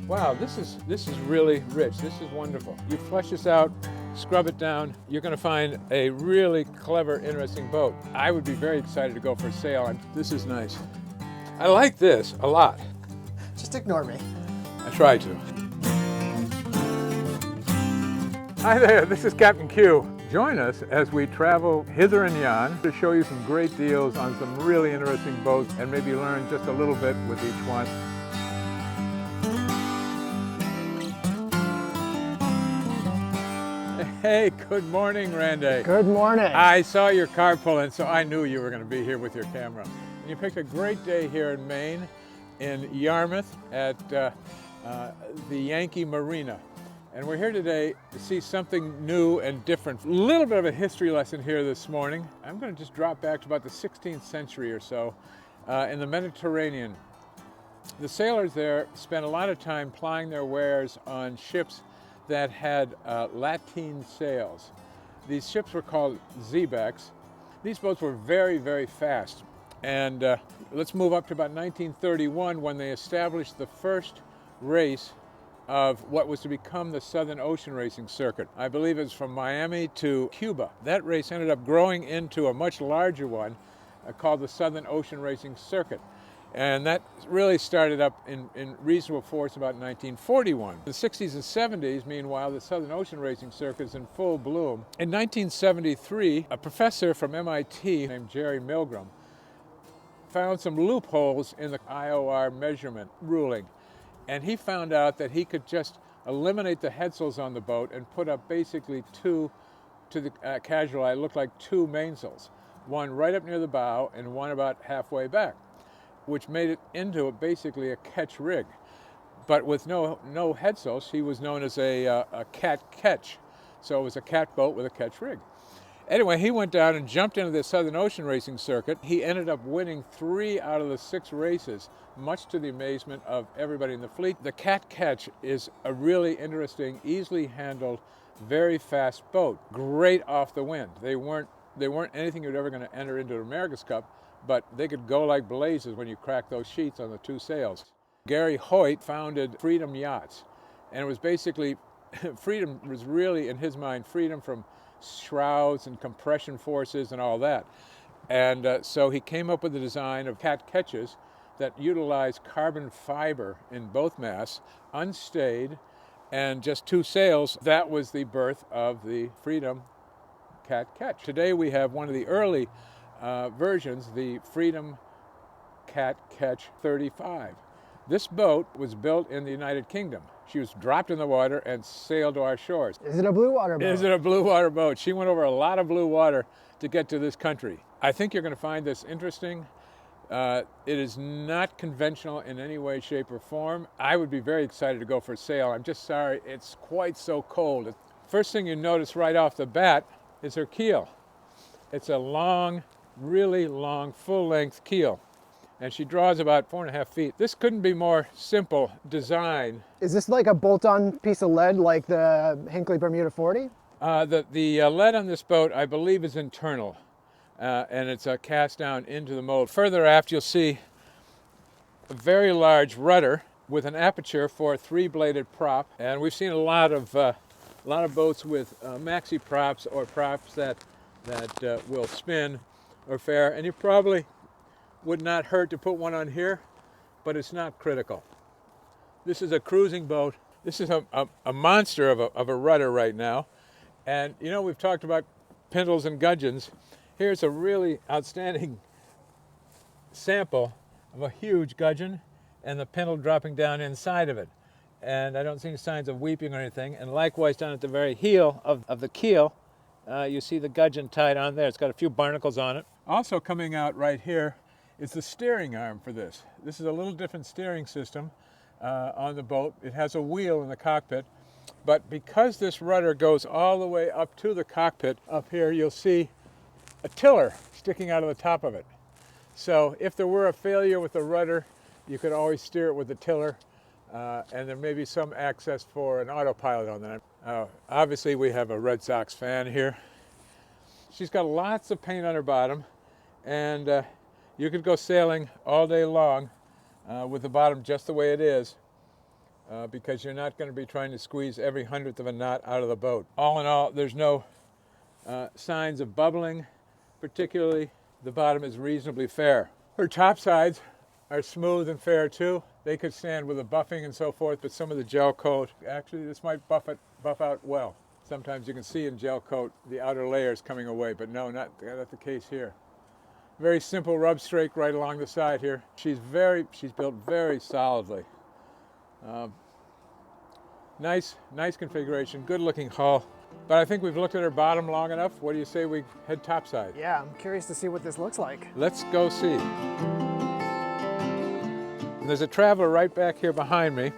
Wow, this is really rich. This is wonderful. You flush this out, scrub it down, you're going to find a really clever, interesting boat. I would be very excited to go for a sail. This is nice. I like this a lot. Just ignore me. I try to. Hi there, this is Captain Q. Join us as we travel hither and yon to show you some great deals on some really interesting boats and maybe learn just a little bit with each one. Hey, good morning, Randy. Good morning. I saw your car pulling, so I knew you were going to be here with your camera. And you picked a great day here in Maine, in Yarmouth, at the Yankee Marina. And we're here today to see something new and different. A little bit of a history lesson here this morning. I'm going to just drop back to about the 16th century or so in the Mediterranean. The sailors there spent a lot of time plying their wares on ships that had LATEEN sails. These ships were called xebecs. These boats were very, very fast. And let's move up to about 1931 when they established the first race of what was to become the Southern Ocean Racing Circuit. I believe it's from Miami to Cuba. That race ended up growing into a much larger one called the Southern Ocean Racing Circuit. And that really started up in reasonable force about 1941. In the 60s and 70s, meanwhile, the Southern Ocean Racing Circuit is in full bloom. In 1973, a professor from MIT named Jerry Milgram found some loopholes in the IOR measurement ruling. And he found out that he could just eliminate the headsails on the boat and put up basically two, to the casual eye, looked like two mainsails. One right up near the bow and one about halfway back, which made it into basically a ketch rig. But with no headsails, he was known as a cat ketch. So it was a cat boat with a ketch rig. Anyway, he went down and jumped into the Southern Ocean Racing Circuit. He ended up winning 3 out of the 6 races, much to the amazement of everybody in the fleet. The Cat Ketch is a really interesting, easily handled, very fast boat. Great off the wind. They weren't anything you're ever going to enter into an America's Cup, but they could go like blazes when you crack those sheets on the 2 sails. Gary Hoyt founded Freedom Yachts, and it was basically, freedom was really, in his mind, freedom from shrouds and compression forces and all that. And so he came up with the design of cat ketches that utilize carbon fiber in both masts, unstayed, and just 2 sails. That was the birth of the Freedom Cat Ketch. Today we have one of the early versions, the Freedom Cat Ketch 35. This boat was built in the United Kingdom. She was dropped in the water and sailed to our shores. Is it a blue water boat? Is it a blue water boat? She went over a lot of blue water to get to this country. I think you're going to find this interesting. It is not conventional in any way, shape, or form. I would be very excited to go for a sail. I'm just sorry it's quite so cold. First thing you notice right off the bat is her keel. It's a long, really long, full-length keel. And she draws about 4.5 feet. This couldn't be more simple design. Is this like a bolt-on piece of lead like the Hinckley Bermuda 40? The lead on this boat, I believe, is internal. And it's cast down into the mold. Further aft, you'll see a very large rudder with an aperture for a 3-bladed prop. And we've seen a lot of boats with maxi props or props that will spin or fare. And you probably would not hurt to put one on here, but it's not critical. This is a cruising boat. This is a monster of a rudder right now. And you know, we've talked about pindles and gudgeons. Here's a really outstanding sample of a huge gudgeon and the pindle dropping down inside of it. And I don't see any signs of weeping or anything. And likewise down at the very heel of the keel, you see the gudgeon tied on there. It's got a few barnacles on it. Also coming out right here is the steering arm for this. This is a little different steering system on the boat. It has a wheel in the cockpit, but because this rudder goes all the way up to the cockpit, up here you'll see a tiller sticking out of the top of it. So if there were a failure with the rudder, you could always steer it with the tiller, and there may be some access for an autopilot on that. Obviously we have a Red Sox fan here. She's got lots of paint on her bottom, and you could go sailing all day long with the bottom just the way it is. because you're not going to be trying to squeeze every hundredth of a knot out of the boat. All in all, there's no signs of bubbling, particularly. The bottom is reasonably fair. Her top sides are smooth and fair too. They could stand with a buffing and so forth, but some of the gel coat, actually this might buff out well. Sometimes you can see in gel coat the outer layers coming away, but no, not the case here. Very simple rub strake right along the side here. She's built very solidly. Nice configuration, good looking hull. But I think we've looked at her bottom long enough. What do you say we head topside? Yeah, I'm curious to see what this looks like. Let's go see. And there's a traveler right back here behind me,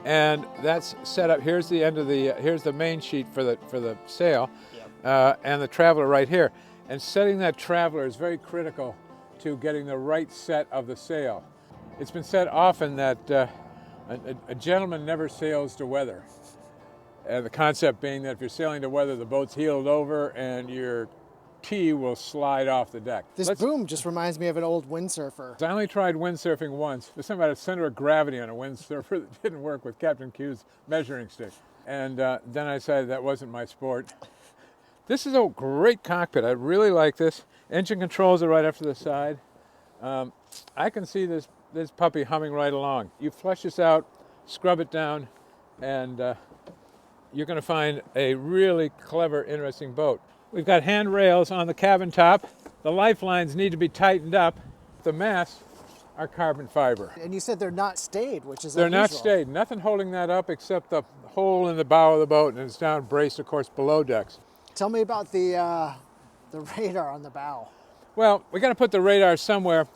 and that's set up. Here's the end of here's the main sheet for the sail, yep. And the traveler right here. And setting that traveler is very critical to getting the right set of the sail. It's been said often that a gentleman never sails to weather. The concept being that if you're sailing to weather, the boat's heeled over and your key will slide off the deck. This boom just reminds me of an old windsurfer. I only tried windsurfing once. There's something about a center of gravity on a windsurfer that didn't work with Captain Q's measuring stick. And then I decided that wasn't my sport. This is a great cockpit. I really like this. Engine controls are right up to the side. I can see this puppy humming right along. You flush this out, scrub it down, and you're going to find a really clever, interesting boat. We've got handrails on the cabin top. The lifelines need to be tightened up. The masts are carbon fiber. And you said they're not stayed, which is They're unusual. not stayed. Nothing holding that up except the hole in the bow of the boat, and it's down braced, of course, below decks. Tell me about the radar on the bow. Well, we got to put the radar somewhere.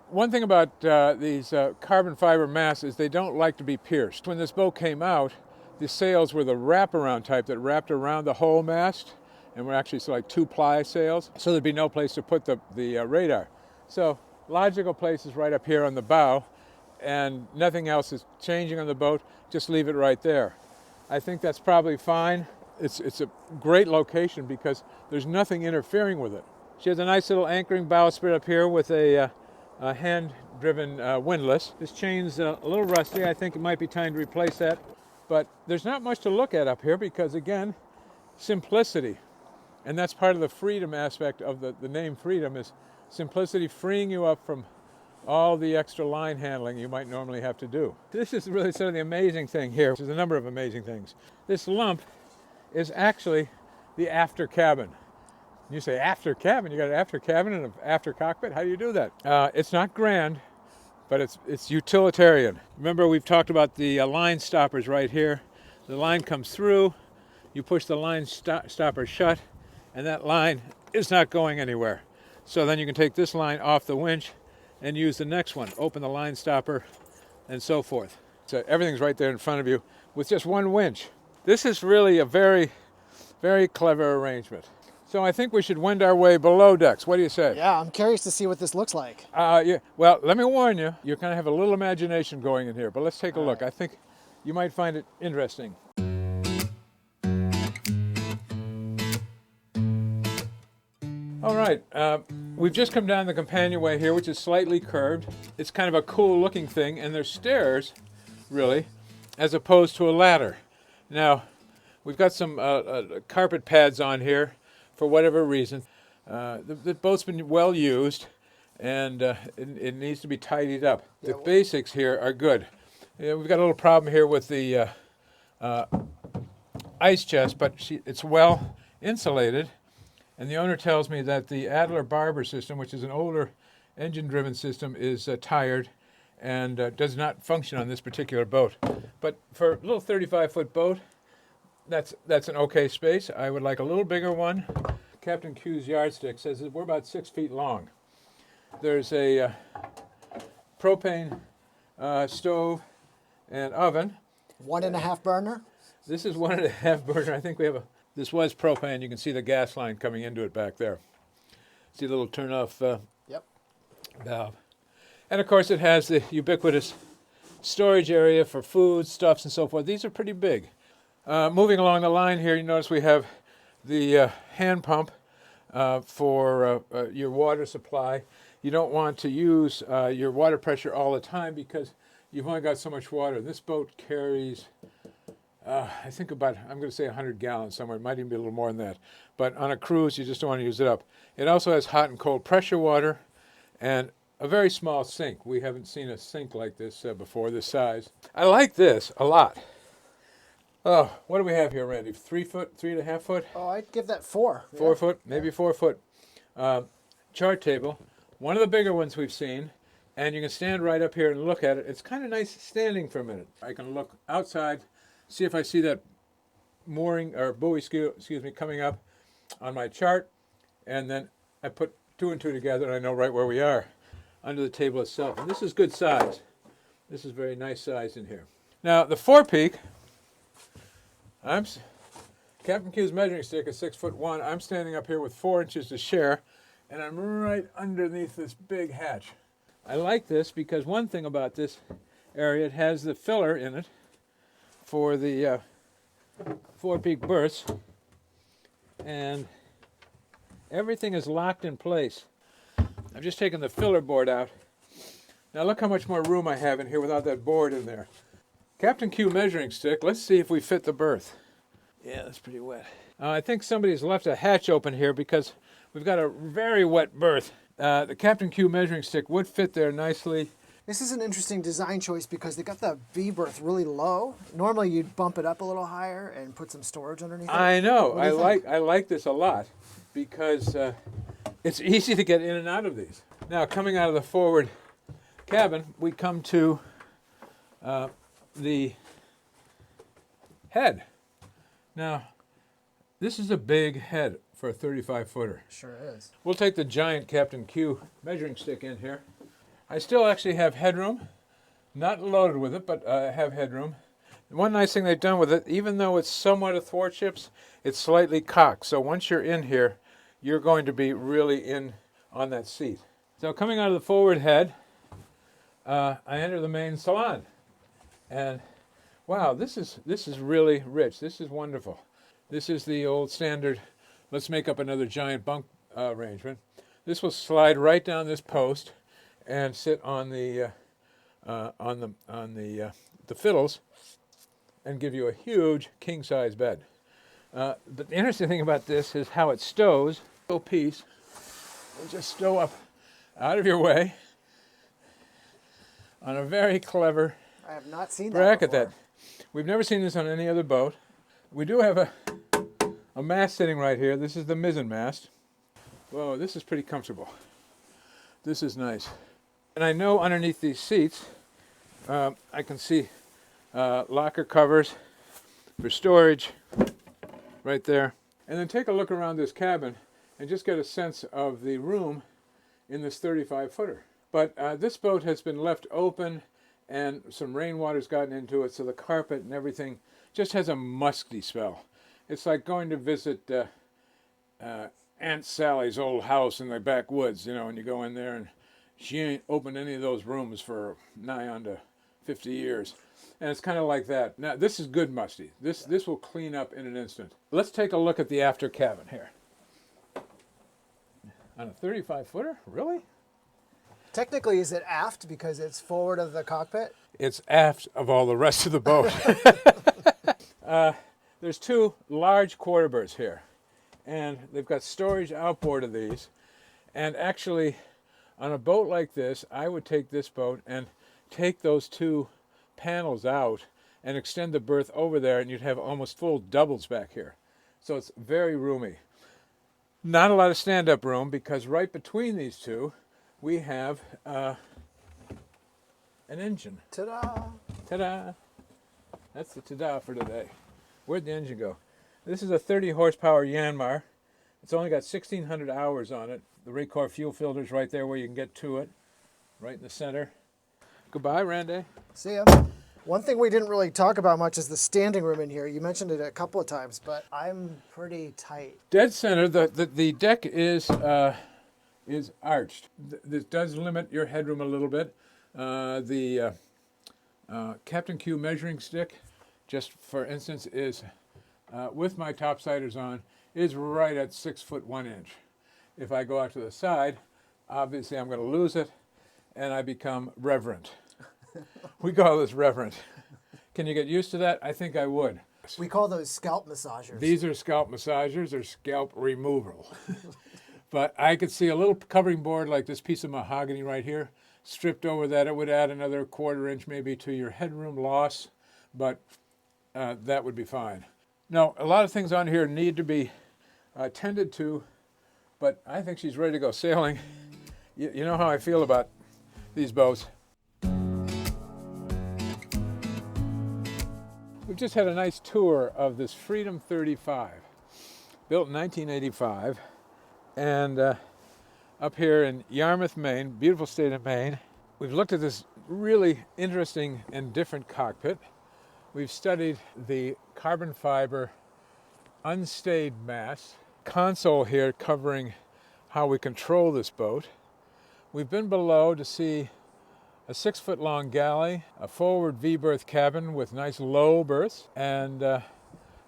One thing about these carbon fiber masts is they don't like to be pierced. When this boat came out, the sails were the wraparound type that wrapped around the whole mast, and were actually sort of like 2-ply sails, so there'd be no place to put the radar. So logical place is right up here on the bow, and nothing else is changing on the boat. Just leave it right there. I think that's probably fine. It's a great location because there's nothing interfering with it. She has a nice little anchoring bowsprit up here with a hand-driven windlass. This chain's a little rusty. I think it might be time to replace that. But there's not much to look at up here because, again, simplicity. And that's part of the freedom aspect of the name Freedom, is simplicity, freeing you up from all the extra line handling you might normally have to do. This is really sort of the amazing thing here. There's a number of amazing things. This lump is actually the after cabin. You say after cabin? You got an after cabin and an after cockpit? How do you do that? It's not grand, but it's utilitarian. Remember, we've talked about the line stoppers right here. The line comes through, you push the line stopper shut, and that line is not going anywhere. So then you can take this line off the winch and use the next one, open the line stopper, and so forth. So everything's right there in front of you with just one winch. This is really a very, very clever arrangement. So I think we should wend our way below decks. What do you say? Yeah, I'm curious to see what this looks like. Yeah. Well, let me warn you, you're going to have a little imagination going in here, but let's take a look. I think you might find it interesting. All right, we've just come down the companionway here, which is slightly curved. It's kind of a cool looking thing, and there's stairs, really, as opposed to a ladder. Now, we've got some carpet pads on here for whatever reason. The boat's been well used, and it needs to be tidied up. The basics here are good. We've got a little problem here with the ice chest, but it's well insulated. And the owner tells me that the Adler-Barber system, which is an older engine-driven system, is tired and does not function on this particular boat. But for a little 35-foot boat, that's an okay space. I would like a little bigger one. Captain Q's yardstick says that we're about 6 feet long. There's a propane stove and oven. 1.5 burner? This is 1.5 burner. I think we have this was propane. You can see the gas line coming into it back there. See the little turn-off valve. And of course it has the ubiquitous storage area for food, stuffs, and so forth. These are pretty big. Moving along the line here, you notice we have the hand pump for your water supply. You don't want to use your water pressure all the time because you've only got so much water. This boat carries, I think about, I'm going to say 100 gallons somewhere. It might even be a little more than that. But on a cruise, you just don't want to use it up. It also has hot and cold pressure water and a very small sink. We haven't seen a sink like this before, this size. I like this a lot. Oh, what do we have here, Randy? 3 foot, 3.5 foot? Oh, I'd give that 4. 4 foot, maybe 4 foot. Chart table, one of the bigger ones we've seen, and you can stand right up here and look at it. It's kind of nice standing for a minute. I can look outside, see if I see that mooring or buoy, excuse me, coming up on my chart, and then I put 2 and 2 together and I know right where we are under the table itself. And this is good size. This is very nice size in here. Now the forepeak, Captain Q's measuring stick is 6'1". I'm standing up here with 4 inches to share, and I'm right underneath this big hatch. I like this because one thing about this area, it has the filler in it for the forepeak berths, and everything is locked in place. I've just taken the filler board out. Now look how much more room I have in here without that board in there. Captain Q measuring stick, let's see if we fit the berth. Yeah, that's pretty wet. I think somebody's left a hatch open here because we've got a very wet berth. The Captain Q measuring stick would fit there nicely. This is an interesting design choice because they got the V berth really low. Normally you'd bump it up a little higher and put some storage underneath it. I know. What do you think? I like this a lot because it's easy to get in and out of these. Now, coming out of the forward cabin, we come to the head. Now, this is a big head for a 35-footer. Sure is. We'll take the giant Captain Q measuring stick in here. I still actually have headroom. Not loaded with it, but I have headroom. And one nice thing they've done with it, even though it's somewhat athwartships, it's slightly cocked. So once you're in here, you're going to be really in on that seat. So coming out of the forward head, I enter the main salon. And wow, this is really rich. This is wonderful. This is the old standard, let's make up another giant bunk arrangement. This will slide right down this post and sit on the fiddles and give you a huge king-size bed. But the interesting thing about this is how it stows. Little piece will just stow up out of your way on a very clever I have not seen that bracket. before. We've never seen this on any other boat. We do have a mast sitting right here. This is the MIZZEN mast. Whoa, this is pretty comfortable. This is nice. And I know underneath these seats, I can see locker covers for storage right there. And then take a look around this cabin and just get a sense of the room in this 35-footer. But this boat has been left open and some rainwater's gotten into it, so the carpet and everything just has a musty smell. It's like going to visit Aunt Sally's old house in the backwoods, you know, and you go in there and she ain't opened any of those rooms for nigh on to 50 years. And it's kind of like that. Now, this is good musty. This will clean up in an instant. Let's take a look at the after cabin here. On a 35-footer? Really? Technically, is it aft because it's forward of the cockpit? It's aft of all the rest of the boat. There's 2 large quarter berths here. And they've got storage outboard of these. And actually, on a boat like this, I would take this boat and take those 2 panels out and extend the berth over there, and you'd have almost full doubles back here. So it's very roomy. Not a lot of stand-up room because right between these 2, we have an engine. Ta-da! Ta-da! That's the ta-da for today. Where'd the engine go? This is a 30 horsepower YANMAR. It's only got 1,600 hours on it. The Raycor fuel filter's right there where you can get to it. Right in the center. Goodbye, Randy. See ya. One thing we didn't really talk about much is the standing room in here. You mentioned it a couple of times, but I'm pretty tight. Dead center, the deck is arched. This does limit your headroom a little bit. The Captain Q measuring stick, just for instance, is with my topsiders on, is right at 6 foot 1 inch. If I go out to the side, obviously I'm going to lose it, and I become reverent. We call this reverent. Can you get used to that? I think I would. We call those scalp massagers. These are scalp massagers or scalp removal. But I could see a little covering board like this piece of mahogany right here. Stripped over that, it would add another 1/4 inch maybe to your headroom loss, but that would be fine. Now, a lot of things on here need to be tended to, but I think she's ready to go sailing. You know how I feel about these boats. We've just had a nice tour of this Freedom 35, built in 1985, and up here in Yarmouth, Maine, beautiful state of Maine. We've looked at this really interesting and different cockpit. We've studied the carbon fiber unstayed mast, console here covering how we control this boat. We've been below to see a 6-foot-long galley, a forward V-berth cabin with nice low berths, and a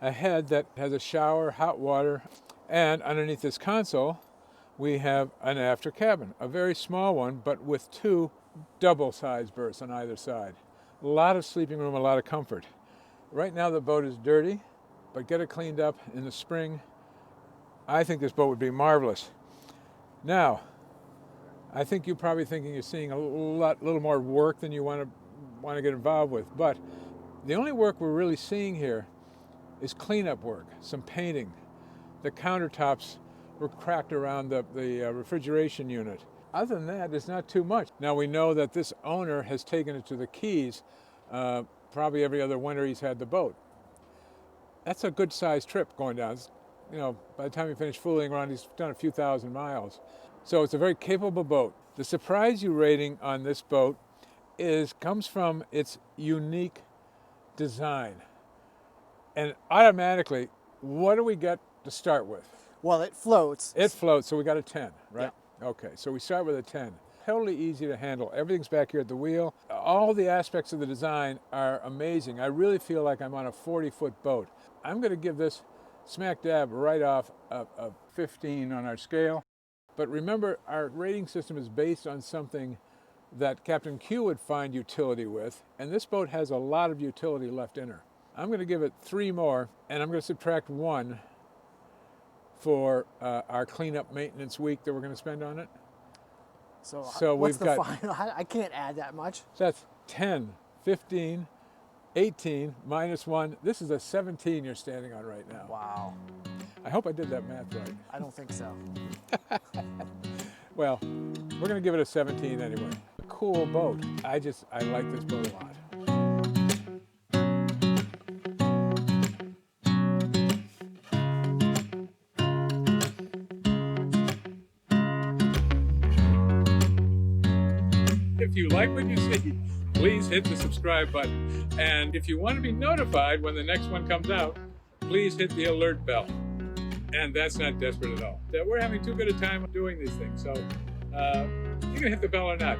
head that has a shower, hot water, and underneath this console we have an after cabin, a very small one, but with 2 double-sized berths on either side. A lot of sleeping room, a lot of comfort. Right now the boat is dirty, but get it cleaned up in the spring. I think this boat would be marvelous. Now, I think you're probably thinking you're seeing a little more work than you want to get involved with, but the only work we're really seeing here is cleanup work, some painting. The countertops were cracked around the refrigeration unit. Other than that, it's not too much. Now we know that this owner has taken it to the Keys probably every other winter he's had the boat. That's a good sized trip going down. You know, by the time he finished fooling around, he's done a few thousand miles. So it's a very capable boat. The surprise you rating on this boat comes from its unique design. And automatically, what do we get to start with? Well, it floats. It floats, so we got a 10, right? Yeah. Okay, so we start with a 10. Totally easy to handle. Everything's back here at the wheel. All the aspects of the design are amazing. I really feel like I'm on a 40-foot boat. I'm going to give this smack dab right off a 15 on our scale. But remember, our rating system is based on something that Captain Q would find utility with, and this boat has a lot of utility left in her. I'm going to give it 3 more, and I'm going to subtract 1 for our cleanup maintenance week that we're going to spend on it. So what's the final? I can't add that much. So that's 10, 15, 18, minus 1. This is a 17 you're standing on right now. Wow. I hope I did that math right. I don't think so. Well, we're going to give it a 17 anyway. A cool boat. I like this boat a lot. If you like what you see, please hit the subscribe button. And if you want to be notified when the next one comes out, please hit the alert bell. And that's not desperate at all. We're having too good a time doing these things, so you can hit the bell or not.